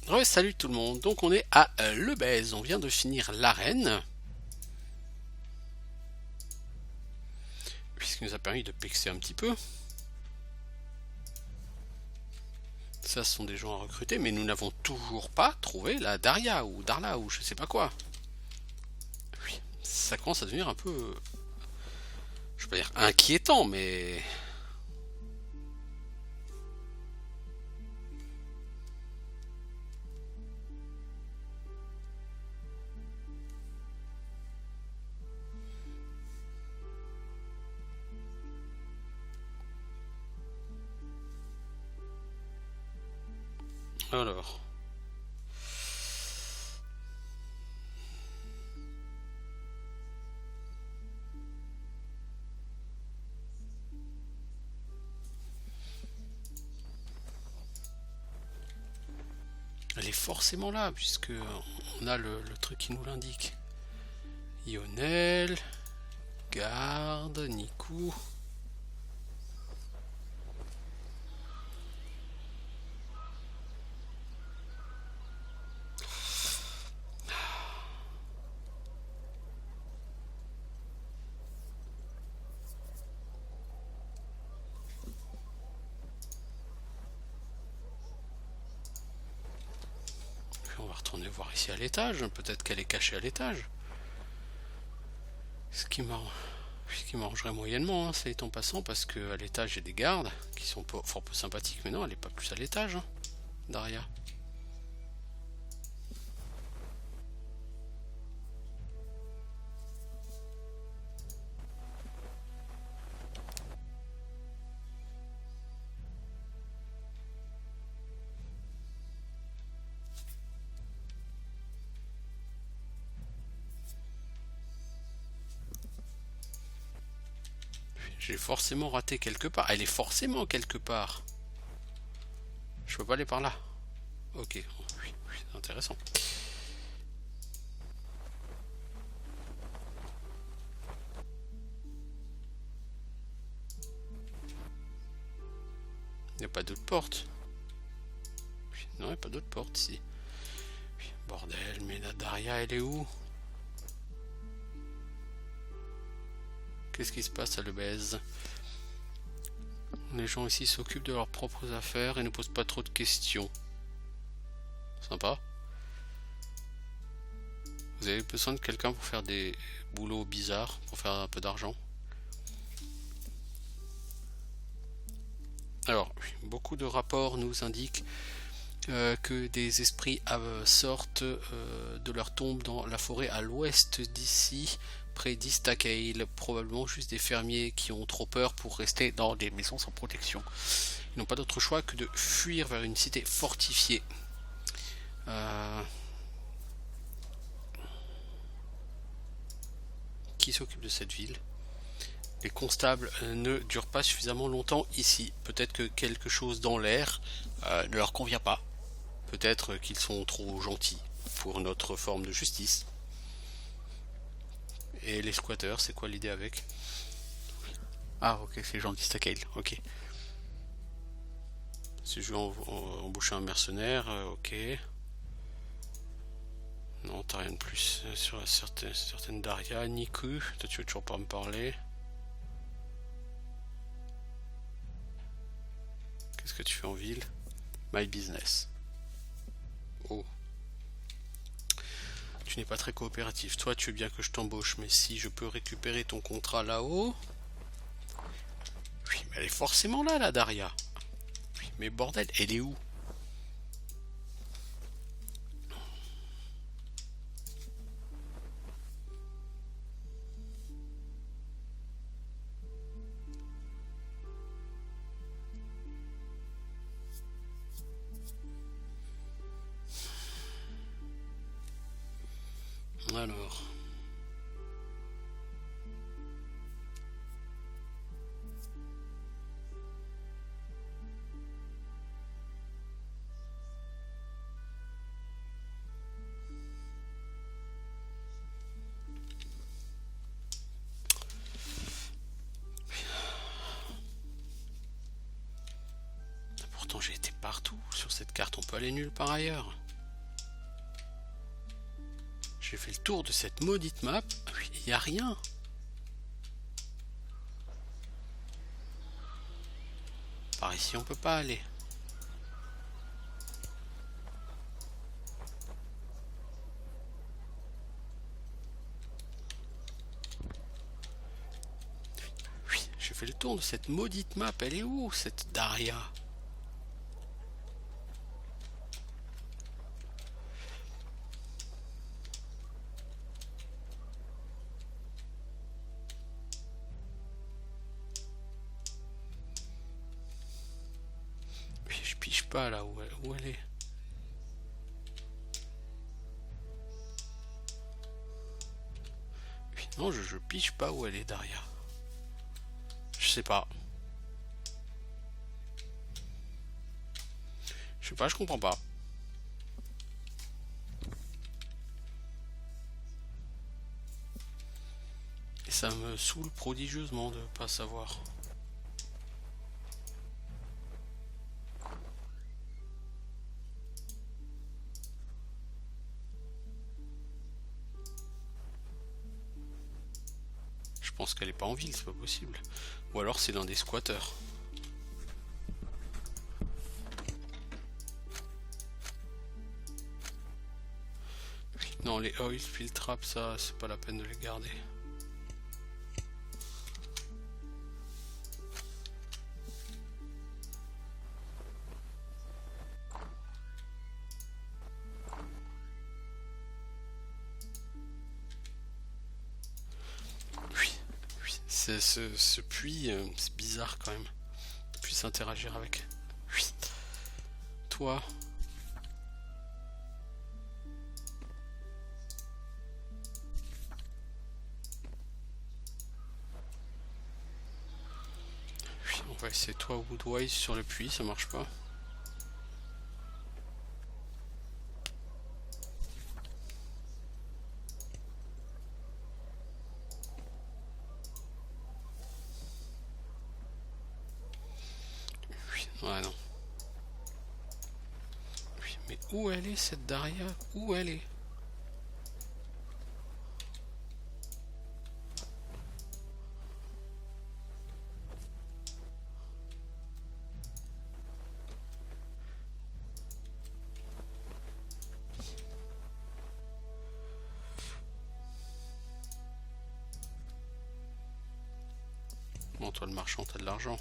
Ouais, salut tout le monde, donc on est à Lebèze, on vient de finir l'arène, puisqu'il nous a permis de pexer un petit peu. Ça, ce sont des gens à recruter, mais nous n'avons toujours pas trouvé la Daria, ou Darla, ou je sais pas quoi. Oui, ça commence à devenir un peu, je vais pas dire inquiétant, mais... Alors... Elle est forcément là, puisque on a le truc qui nous l'indique. Lionel, Garde, Nikou... On va retourner voir ici à l'étage, peut-être qu'elle est cachée à l'étage. Ce qui m'arrangerait moyennement, hein, c'est en passant, parce qu'à l'étage il y a des gardes qui sont fort peu sympathiques, mais non, elle est pas plus à l'étage, hein, Daria. J'ai forcément raté quelque part. Elle est forcément quelque part. Je peux pas aller par là. Ok, oui, oui, c'est intéressant. Il n'y a pas d'autre porte. Oui, non, il n'y a pas d'autre porte ici. Oui, bordel, mais la Daria, elle est où? Qu'est-ce qui se passe à Lebèze? Les gens ici s'occupent de leurs propres affaires et ne posent pas trop de questions. Sympa. Vous avez besoin de quelqu'un pour faire des boulots bizarres, pour faire un peu d'argent? Alors, oui, beaucoup de rapports nous indiquent que des esprits sortent de leur tombe dans la forêt à l'ouest d'ici, près d'Istakail, probablement juste des fermiers qui ont trop peur pour rester dans des maisons sans protection. Ils n'ont pas d'autre choix que de fuir vers une cité fortifiée. Qui s'occupe de cette ville? Les constables ne durent pas suffisamment longtemps ici. Peut-être que quelque chose dans l'air ne leur convient pas. Peut-être qu'ils sont trop gentils pour notre forme de justice. Et les squatteurs, c'est quoi l'idée avec? Ah, ok, c'est les gens d'Istakail, ok. Si je veux embaucher un mercenaire, ok. Non, t'as rien de plus sur certaines Daria. Niku, toi tu veux toujours pas me parler. Qu'est-ce que tu fais en ville? My business. Oh. Tu n'es pas très coopératif. Toi, tu veux bien que je t'embauche, mais si je peux récupérer ton contrat là-haut... Oui, mais elle est forcément là, la Daria. Oui, mais bordel, elle est où? Alors... Pourtant, j'ai été partout. Sur cette carte, on peut aller nulle part ailleurs. J'ai fait le tour de cette maudite map. Il n'y a rien. Par ici, on peut pas aller. Oui, j'ai fait le tour de cette maudite map. Elle est où, cette Daria? Je pige pas là où elle est. Non, je pige pas où elle est, Daria. Je sais pas. Je sais pas, je comprends pas. Et ça me saoule prodigieusement de pas savoir. Je pense qu'elle est pas en ville, c'est pas possible. Ou alors c'est l'un des squatteurs. Non, les oil field traps, ça, c'est pas la peine de les garder. Ce puits, c'est bizarre quand même. Puisse interagir avec. Oui. Toi. Oui, on va essayer toi Woodwise sur le puits, ça marche pas. Ouais, non. Oui, mais où elle est cette Daria? Où elle est? Bon, toi le marchand, t'as de l'argent.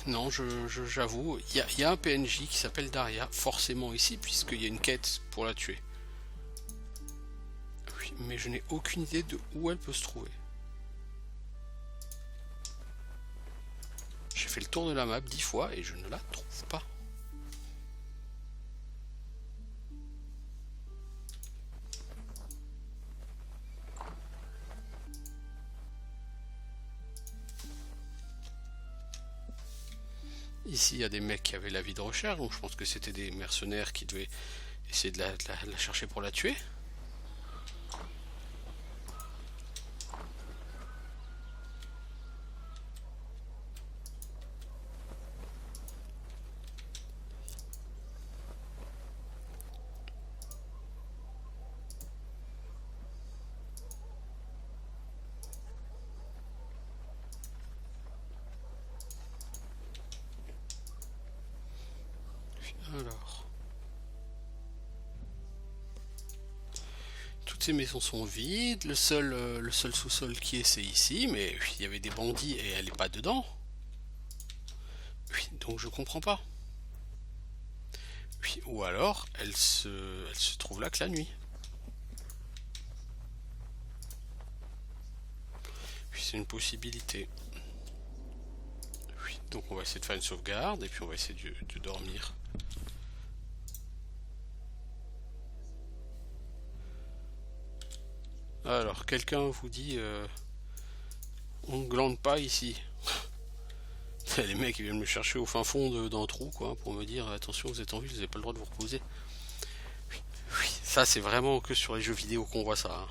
Non, j'avoue, il y a un PNJ qui s'appelle Daria, forcément ici, puisqu'il y a une quête pour la tuer. Oui, mais je n'ai aucune idée de où elle peut se trouver. J'ai fait le tour de la map 10 fois et je ne la trouve pas. Ici, il y a des mecs qui avaient l'avis de recherche, donc je pense que c'était des mercenaires qui devaient essayer de la chercher pour la tuer. Alors... Toutes ces maisons sont vides, le seul sous-sol qui est, c'est ici, mais il y avait des bandits et elle n'est pas dedans. Oui, donc je comprends pas. Oui, ou alors, elle se trouve là que la nuit. Oui, c'est une possibilité. Oui, donc on va essayer de faire une sauvegarde et puis on va essayer de dormir. Alors, quelqu'un vous dit on ne glande pas ici. Les mecs ils viennent me chercher au fin fond d'un trou quoi, pour me dire attention vous êtes en ville, vous n'avez pas le droit de vous reposer. Oui, oui, ça c'est vraiment que sur les jeux vidéo qu'on voit ça. Hein.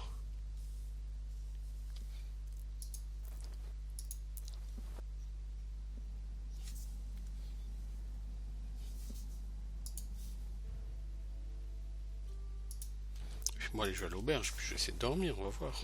Moi allez, je vais à l'auberge, puis je vais essayer de dormir, on va voir.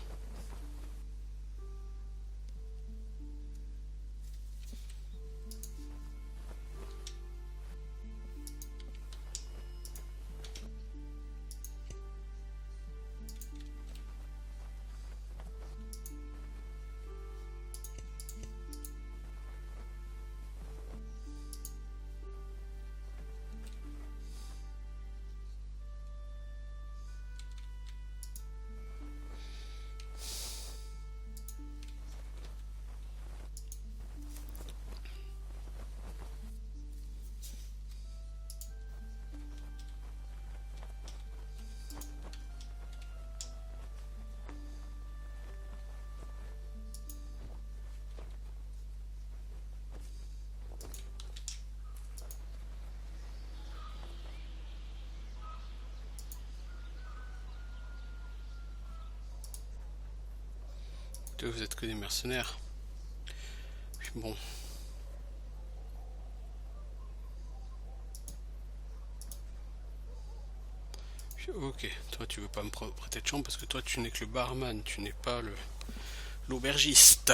Vous êtes que des mercenaires. Puis bon. Ok, toi tu veux pas me prêter de chambre parce que toi tu n'es que le barman, tu n'es pas l'aubergiste.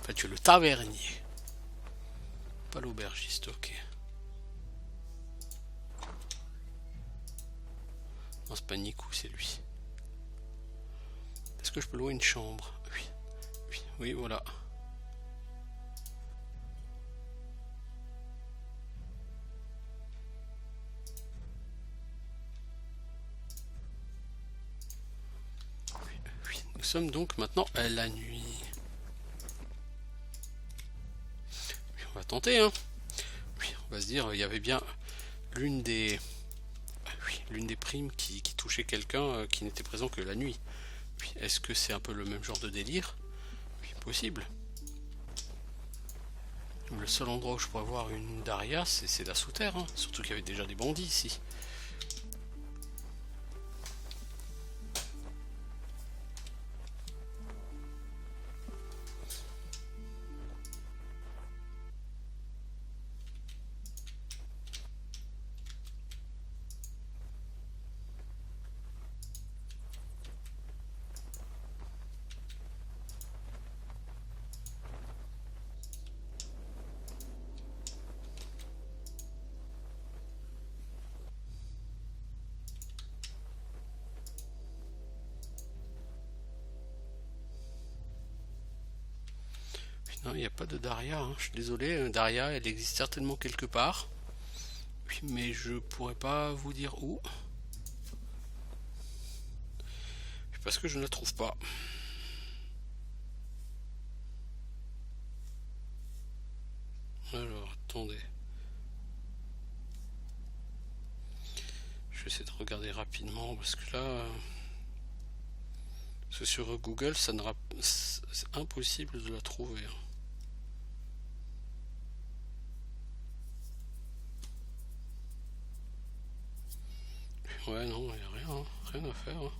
Enfin tu es le tavernier. Pas l'aubergiste, ok. Non c'est pas Nico, c'est lui. Est-ce que je peux louer une chambre? Oui. Oui, oui, voilà. Oui, oui. Nous sommes donc maintenant à la nuit. Oui, on va tenter, hein. Oui, on va se dire, il y avait bien l'une des primes qui touchait quelqu'un qui n'était présent que la nuit. Oui, est-ce que c'est un peu le même genre de délire? Oui, possible. Le seul endroit où je pourrais voir une Daria, c'est la sous-terre, hein. Surtout qu'il y avait déjà des bandits ici. Non, il n'y a pas de Daria, hein. Je suis désolé, Daria, elle existe certainement quelque part. Oui, mais je pourrais pas vous dire où. Parce que je ne la trouve pas. Alors, attendez. Je vais essayer de regarder rapidement parce que là... Parce que sur Google, c'est impossible de la trouver. Ouais, non, il n'y a rien, hein. Rien à faire. Hein.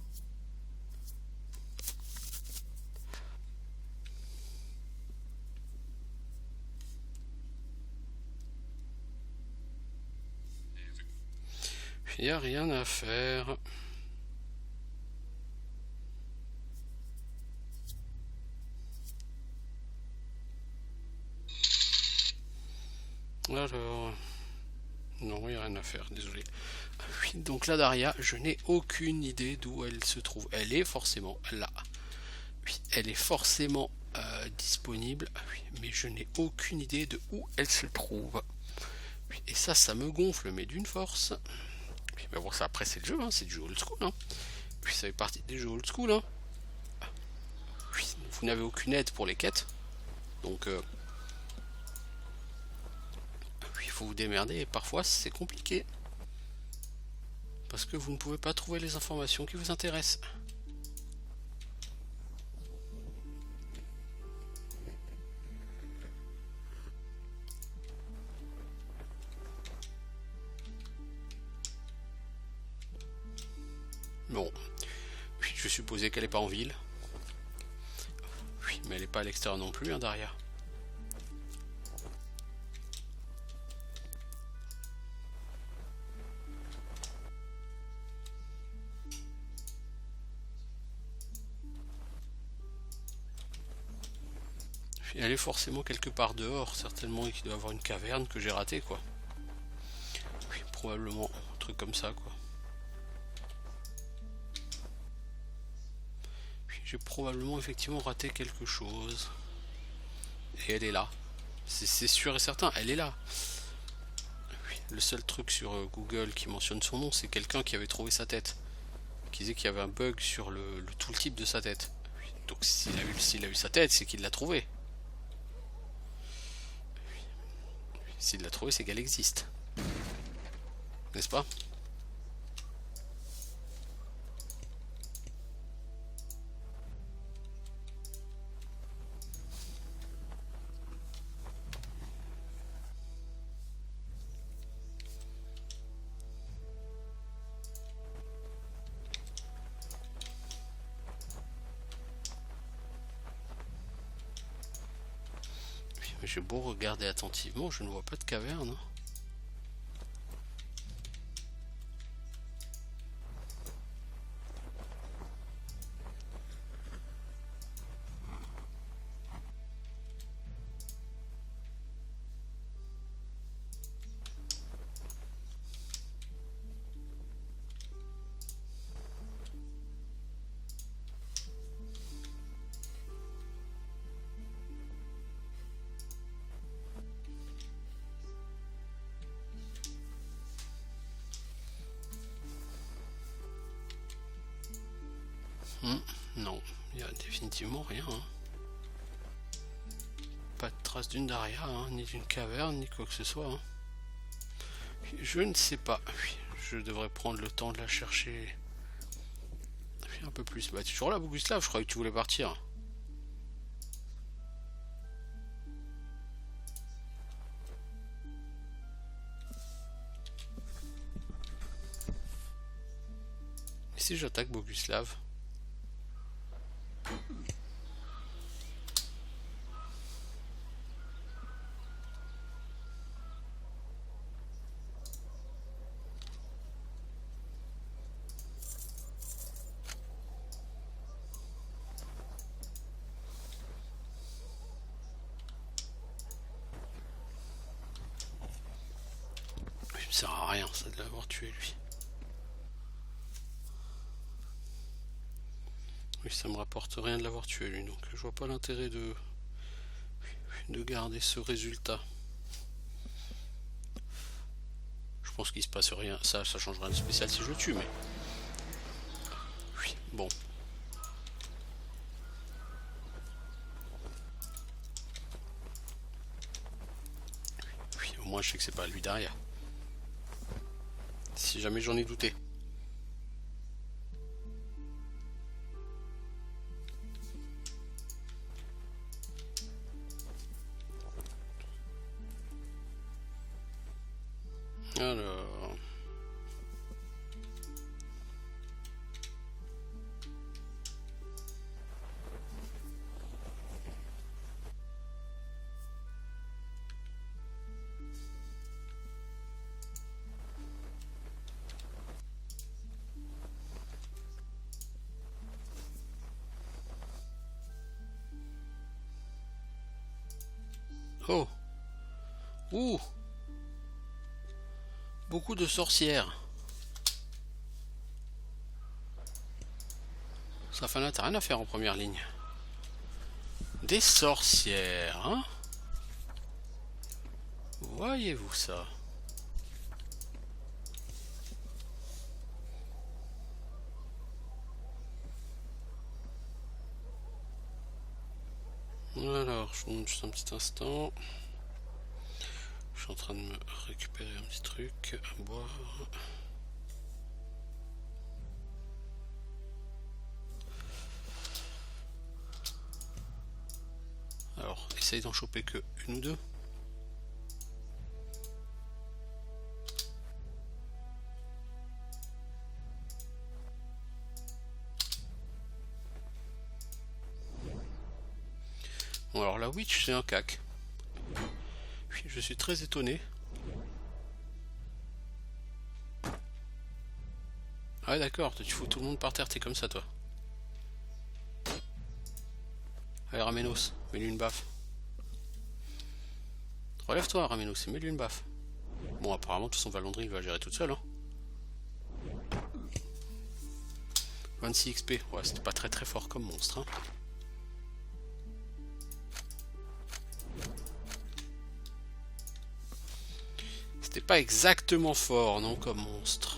Il n'y a rien à faire. Alors... Non, il n'y a rien à faire, désolé. Oui, donc la Daria, je n'ai aucune idée d'où elle se trouve. Elle est forcément là. Oui, elle est forcément disponible. Oui, mais je n'ai aucune idée de où elle se trouve. Oui, et ça me gonfle, mais d'une force. Oui, mais bon, ça après c'est le jeu, hein, c'est du jeu old school. Hein. Oui, ça fait partie des jeux old school. Hein. Oui, vous n'avez aucune aide pour les quêtes. Donc... il faut vous démerder et parfois c'est compliqué parce que vous ne pouvez pas trouver les informations qui vous intéressent. Bon, oui, je supposais qu'elle n'est pas en ville. Oui, mais elle n'est pas à l'extérieur non plus, hein, Daria. Elle est forcément quelque part dehors, certainement, et qu'il doit avoir une caverne que j'ai ratée, quoi. Oui, probablement, un truc comme ça, quoi. Oui, j'ai probablement effectivement raté quelque chose. Et elle est là. C'est sûr et certain, elle est là. Oui, le seul truc sur Google qui mentionne son nom, c'est quelqu'un qui avait trouvé sa tête. Qui disait qu'il y avait un bug sur le tooltip de sa tête. Oui, donc s'il a eu sa tête, c'est qu'il l'a trouvée. S'il l'a trouvée, c'est qu'elle existe. N'est-ce pas? J'ai beau regarder attentivement, je ne vois pas de caverne. Non, il n'y a définitivement rien. Hein. Pas de trace d'une Daria, hein, ni d'une caverne, ni quoi que ce soit. Hein. Je ne sais pas. Oui, je devrais prendre le temps de la chercher un peu plus. Bah, tu es toujours là, Boguslav, je croyais que tu voulais partir. Et si j'attaque Boguslav? Il me sert à rien, ça, de l'avoir tué, lui. Oui, ça me rapporte rien de l'avoir tué, lui, donc je vois pas l'intérêt de garder ce résultat. Je pense qu'il se passe rien, ça change rien de spécial si je le tue, mais... Oui, bon. Oui, au moins je sais que c'est pas lui derrière. Si jamais j'en ai douté. Alors... Oh! Ouh! Beaucoup de sorcières. Safana, t'as rien à faire en première ligne. Des sorcières, hein? Voyez-vous ça? Alors, je vous montre juste un petit instant. Je suis en train de me récupérer un petit truc à boire. Alors, essaye d'en choper que une ou deux. Bon, alors la witch c'est un cac. Oui, je suis très étonné. Ah ouais, d'accord, tu fous tout le monde par terre, t'es comme ça toi. Allez Ramenos, mets-lui une baffe. Relève-toi Ramenos et mets-lui une baffe. Bon apparemment de toute façon Valandry il va gérer toute seule. Hein. 26 XP, ouais c'était pas très fort comme monstre. Hein. C'était pas exactement fort non comme monstre.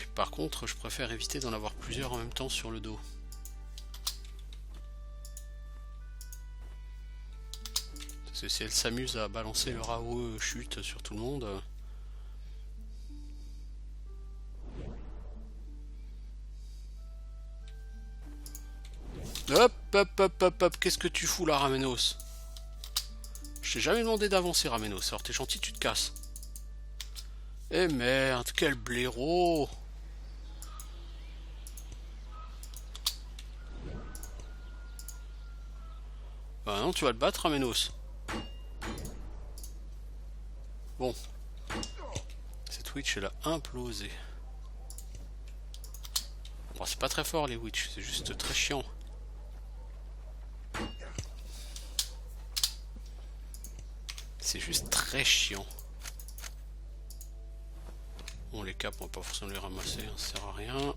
Et par contre je préfère éviter d'en avoir plusieurs en même temps sur le dos. Parce que si elle s'amuse à balancer le Rao chute sur tout le monde... Hop, hop, hop, hop, hop, qu'est-ce que tu fous là, Ramenos? Je t'ai jamais demandé d'avancer, Ramenos. Alors t'es gentil, tu te casses. Eh merde, quel blaireau! Bah non, tu vas le battre, Ramenos. Bon. Cette witch, elle a implosé. Bon, c'est pas très fort, les witch, c'est juste très chiant. C'est juste très chiant. Bon, les capes, on va pas forcément les ramasser, hein, ça sert à rien.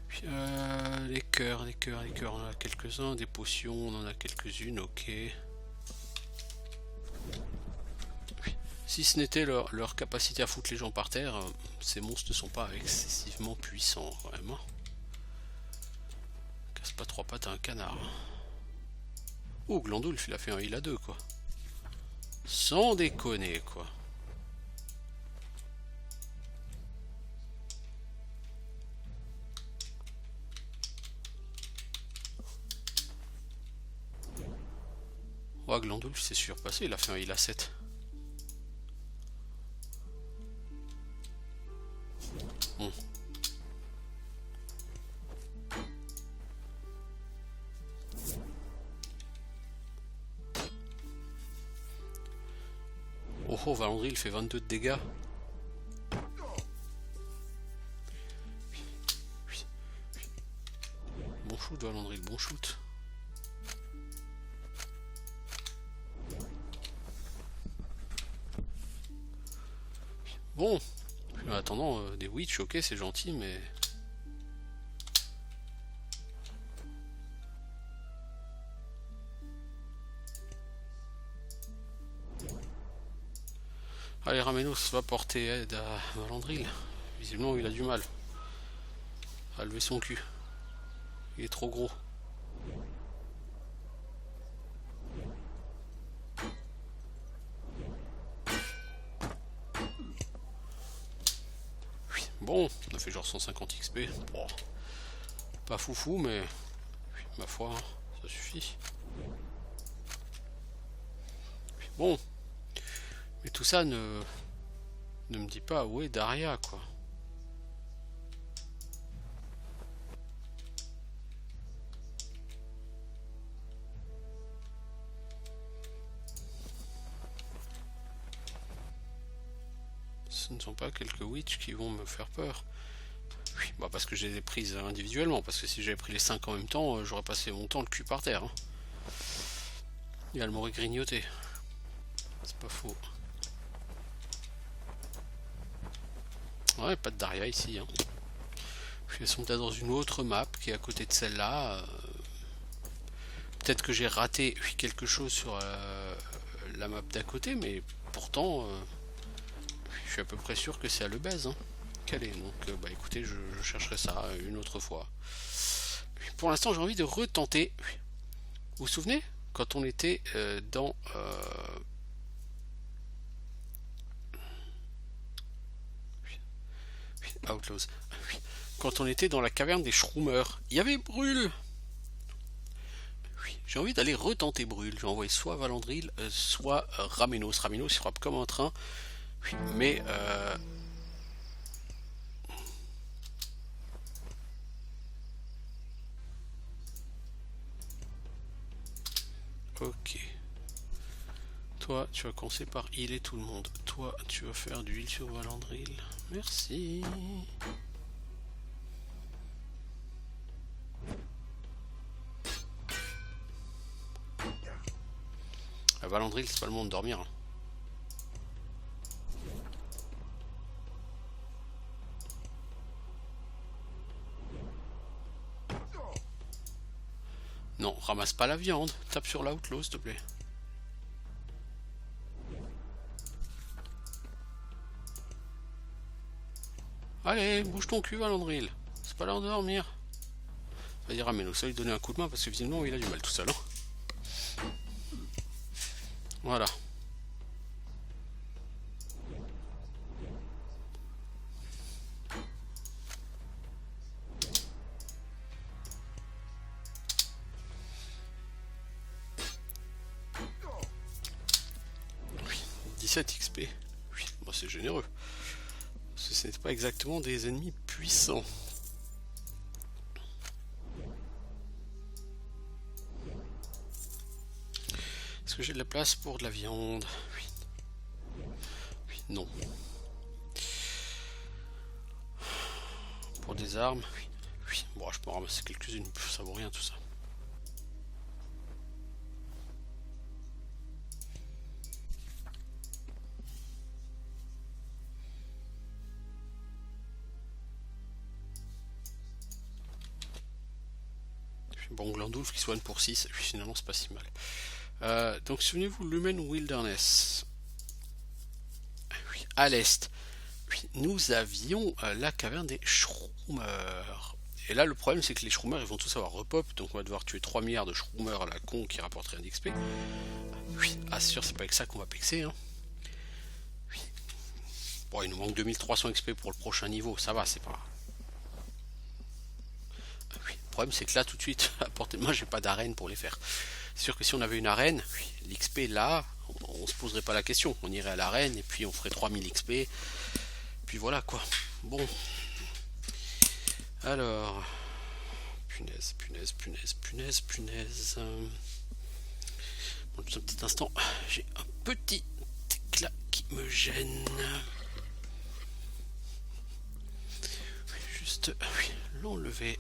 Puis, les cœurs, on en a quelques-uns. Des potions, on en a quelques-unes, ok. Si ce n'était leur capacité à foutre les gens par terre, ces monstres ne sont pas excessivement puissants, vraiment. Casse pas trois pattes à un canard. Oh, Glandulf, il a fait un heal à 2, quoi. Sans déconner, quoi. Oh, Glandulf s'est surpassé, il a fait un heal à 7. Bon. Oh, Valandry, il fait 22 de dégâts. Bon shoot, Valandry, bon shoot. Bon, en attendant, des witch, ok, c'est gentil, mais... Allez, Ramenos va porter aide à Valandril. Visiblement, il a du mal à lever son cul. Il est trop gros. Bon, on a fait genre 150 XP. Bon, pas foufou, mais ma foi, ça suffit. Bon, mais tout ça ne me dit pas où est Daria, quoi. Ce ne sont pas quelques witch qui vont me faire peur. Oui, bah parce que je les ai prises individuellement, parce que si j'avais pris les 5 en même temps, j'aurais passé mon temps le cul par terre. Hein. Et elle m'aurait grignoté. C'est pas faux. Ouais, pas de Daria ici. Hein. Elles sont peut-être dans une autre map qui est à côté de celle-là. Peut-être que j'ai raté quelque chose sur la map d'à côté, mais pourtant, je suis à peu près sûr que c'est à Lebèze. Hein. Calé. Donc, bah écoutez, je chercherai ça une autre fois. Pour l'instant, j'ai envie de retenter. Vous vous souvenez quand on était dans Outlaws. Quand on était dans la caverne des Shroomers, il y avait Brûle. J'ai envie d'aller retenter Brûle. J'ai envoyé soit Valandril, soit Ramenos. Ramenos il frappe comme un train. Mais Ok. Toi, tu vas commencer par healer tout le monde. Toi, tu vas faire du heal sur Valandril. Merci. Valandril, c'est pas le moment de dormir. Hein. Non, ramasse pas la viande. Tape sur l'outlaw, s'il te plaît. Allez, bouge ton cul, Valandril. C'est pas l'heure de dormir. On va dire à Mélo, ça lui donner un coup de main parce que visiblement il a du mal tout seul. Hein. Voilà. Oui, 17 XP. Oui, bon, c'est généreux. Parce que ce n'est pas exactement des ennemis puissants. Est-ce que j'ai de la place pour de la viande? Oui. Oui, non. Pour des armes? Oui. Oui. Bon, je peux en ramasser quelques-unes, ça vaut rien tout ça. Bon, Glandoulf qui soigne pour 6, finalement c'est pas si mal. Donc souvenez-vous, Lumen Wilderness. Oui, à l'est. Oui, nous avions la caverne des Shroommers. Et là le problème c'est que les Shroommers ils vont tous avoir repop, donc on va devoir tuer 3 milliards de Shroommers à la con qui rapportent rien d'XP. Oui, ah c'est sûr c'est pas avec ça qu'on va pexer. Hein. Oui. Bon, il nous manque 2300 XP pour le prochain niveau, ça va, c'est pas... Oui, le problème c'est que là tout de suite, à portée de main j'ai pas d'arène pour les faire. C'est sûr que si on avait une arène, l'XP là, on se poserait pas la question. On irait à l'arène et puis on ferait 3000 XP. Puis voilà quoi. Bon. Alors. Punaise, punaise, punaise, punaise, punaise. Bon, un petit instant. J'ai un petit éclat qui me gêne. Juste l'enlever.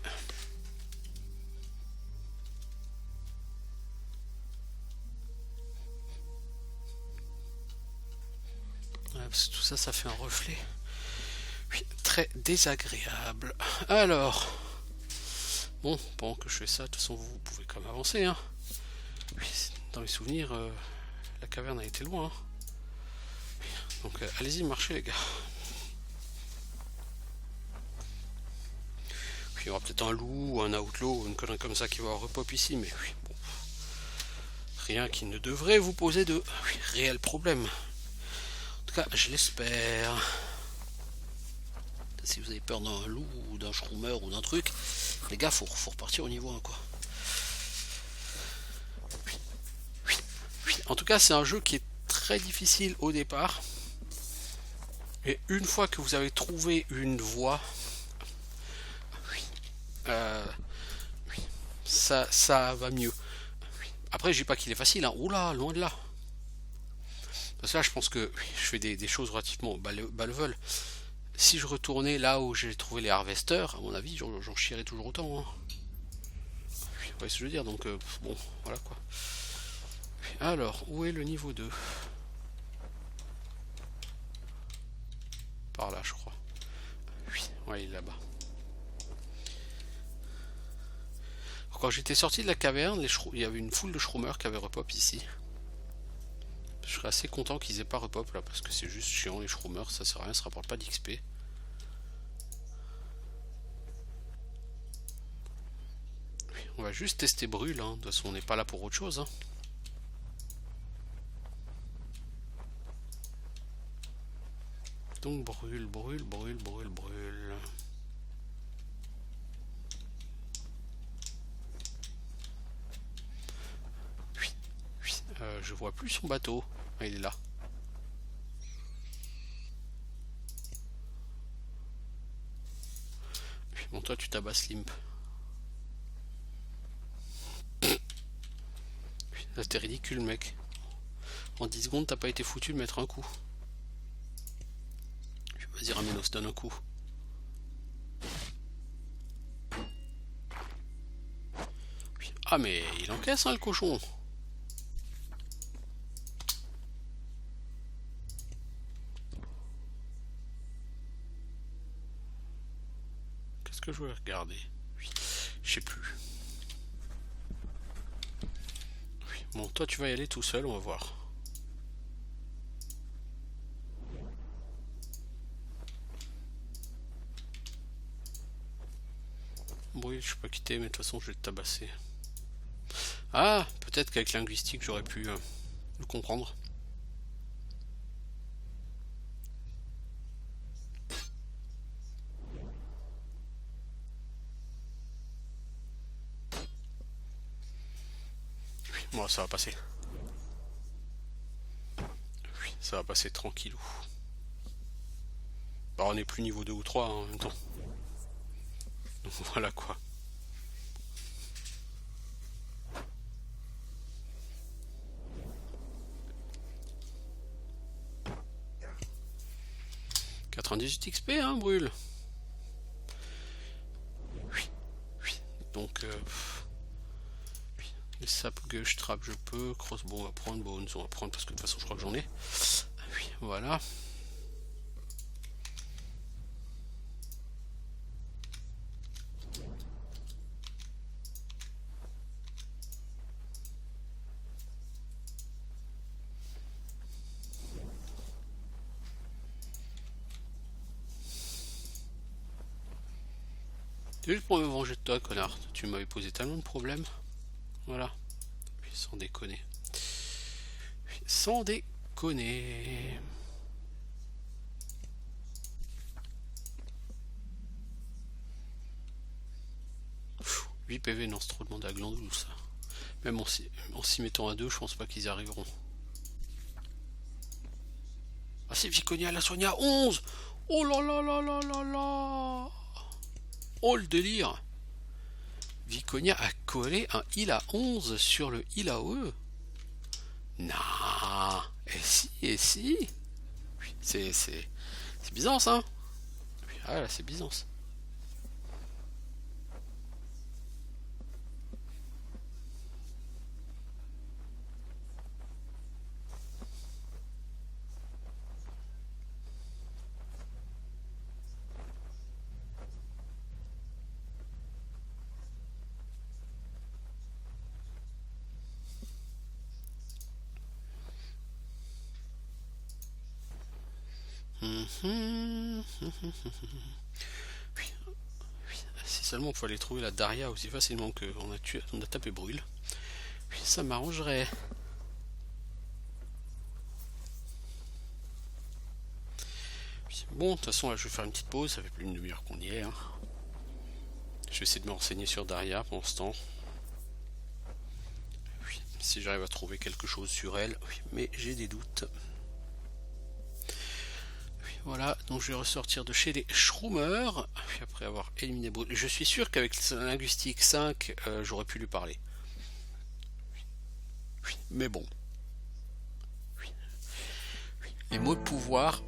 Parce que tout ça, ça fait un reflet. Oui, très désagréable. Alors, bon, pendant que je fais ça, de toute façon, vous pouvez quand même avancer. Hein. Oui, dans mes souvenirs, la caverne a été loin. Hein. Oui, donc, allez-y, marchez, les gars. Puis il y aura peut-être un loup, ou un outlaw, ou une connerie comme ça qui va repop ici, mais oui, bon. Rien qui ne devrait vous poser de réels problèmes. En tout cas, je l'espère. Si vous avez peur d'un loup ou d'un shroomer ou d'un truc, les gars, faut repartir au niveau 1 quoi. En tout cas, c'est un jeu qui est très difficile au départ. Et une fois que vous avez trouvé une voie, ça va mieux. Après, je dis pas qu'il est facile, hein. Oula, loin de là. Parce que là, je pense que je fais des choses relativement bas level. Si je retournais là où j'ai trouvé les harvesters, à mon avis, j'en chierais toujours autant. Hein. Vous voyez ce que je veux dire, donc bon, voilà quoi. Alors, où est le niveau 2? Par là, je crois. Oui, ouais, il est là-bas. Quand j'étais sorti de la caverne, il y avait une foule de Shroommers qui avaient repop ici. Je serais assez content qu'ils aient pas repop là, parce que c'est juste chiant les Shroommers, ça sert à rien, ça rapporte pas d'XP. On va juste tester brûle, hein. De toute façon on n'est pas là pour autre chose. Hein. Donc brûle, brûle, brûle, brûle, brûle. Je vois plus son bateau. Ah, il est là. Bon, toi tu tabasses Limp. Là, t'es ridicule, mec. En 10 secondes, t'as pas été foutu de mettre un coup. Vas-y, Ramenos, donne un coup. Ah, mais il encaisse, hein, le cochon. Qu'est-ce que je vais regarder? Je sais plus. Bon, toi, tu vas y aller tout seul, on va voir. Bon, je suis pas quitté, mais de toute façon, je vais te tabasser. Ah, peut-être qu'avec linguistique, j'aurais pu le comprendre. Bon, ça va passer. Oui, ça va passer tranquillou. Bah, on n'est plus niveau 2 ou 3 hein, en même temps. Donc voilà quoi. « 98 XP, hein, brûle. Oui, oui. Donc, oui. Les sapes gauche trap, je peux. Crossbow, on va prendre. Bones, on va prendre parce que de toute façon, je crois que j'en ai. Oui, voilà. C'est juste pour me venger de toi, connard. Tu m'avais posé tellement de problèmes. Voilà. Puis sans déconner. Puis sans déconner. Pfff, 8 PV, non, c'est trop demandé à Glandoul, ça. Même en s'y mettant à 2, je pense pas qu'ils y arriveront. Ah, c'est Viconia, la Sonia, 11. Oh là là là là là là. Oh le délire. Viconia a collé un heal à 11 sur le heal à AOE. Non. Et si. C'est Byzance, hein. Ah là, c'est Byzance. Si seulement on pouvait aller trouver la Daria aussi facilement qu'on a tapé Brûle. Puis ça m'arrangerait. Bon, de toute façon, là, je vais faire une petite pause. Ça fait plus d'une demi-heure qu'on y est. Hein. Je vais essayer de me renseigner sur Daria pendant ce temps. Oui, si j'arrive à trouver quelque chose sur elle. Oui, mais j'ai des doutes. Oui, voilà, donc je vais ressortir de chez les Shroomers. Puis après avoir éliminé Brûle. Je suis sûr qu'avec Linguistique 5, j'aurais pu lui parler. Oui, mais bon. Oui. Les mots de pouvoir,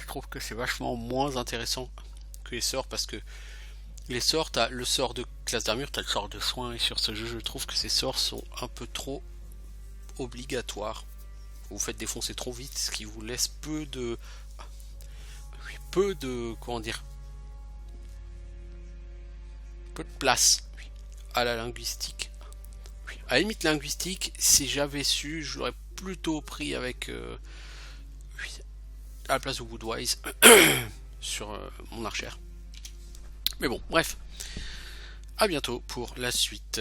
je trouve que c'est vachement moins intéressant que les sorts parce que les sorts, t'as le sort de classe d'armure, t'as le sort de soin et sur ce jeu, je trouve que ces sorts sont un peu trop obligatoires. Vous faites défoncer trop vite, ce qui vous laisse peu de comment dire, peu de place à la linguistique. À la limite linguistique, si j'avais su, je l'aurais plutôt pris avec à la place de Woodwise sur mon archère. Mais bon, bref. À bientôt pour la suite.